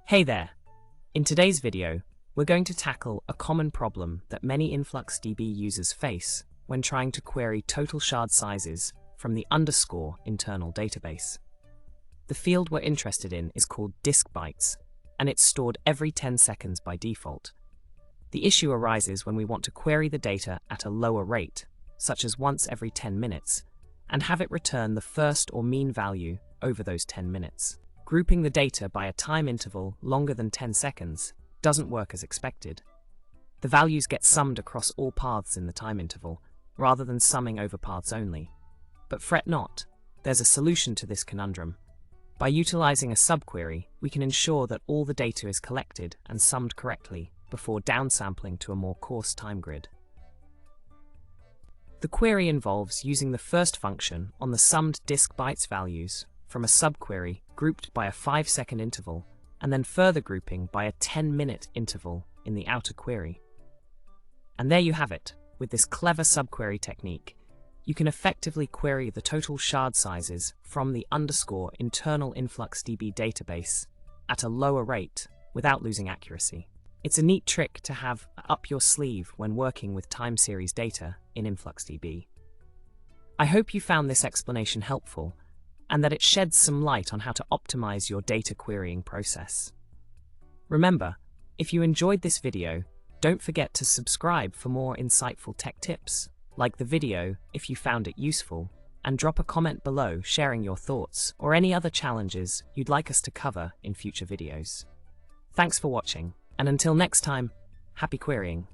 Hey there! In today's video, we're going to tackle a common problem that many InfluxDB users face when trying to query total shard sizes from the underscore internal database. The field we're interested in is called disk bytes, and it's stored every 10 seconds by default. The issue arises when we want to query the data at a lower rate, such as once every 10 minutes, and have it return the first or mean value over those 10 minutes. Grouping the data by a time interval longer than 10 seconds doesn't work as expected. The values get summed across all paths in the time interval, rather than summing over paths only. But fret not, there's a solution to this conundrum. By utilizing a subquery, we can ensure that all the data is collected and summed correctly before downsampling to a more coarse time grid. The query involves using the first function on the summed disk bytes values from a subquery grouped by a 5-second interval, and then further grouping by a 10-minute interval in the outer query. And there you have it. With this clever subquery technique, you can effectively query the total shard sizes from the underscore internal InfluxDB database at a lower rate without losing accuracy. It's a neat trick to have up your sleeve when working with time series data in InfluxDB. I hope you found this explanation helpful, and that it sheds some light on how to optimize your data querying process. Remember, if you enjoyed this video, don't forget to subscribe for more insightful tech tips. Like the video if you found it useful, and drop a comment below sharing your thoughts or any other challenges you'd like us to cover in future videos. Thanks for watching, and until next time, happy querying.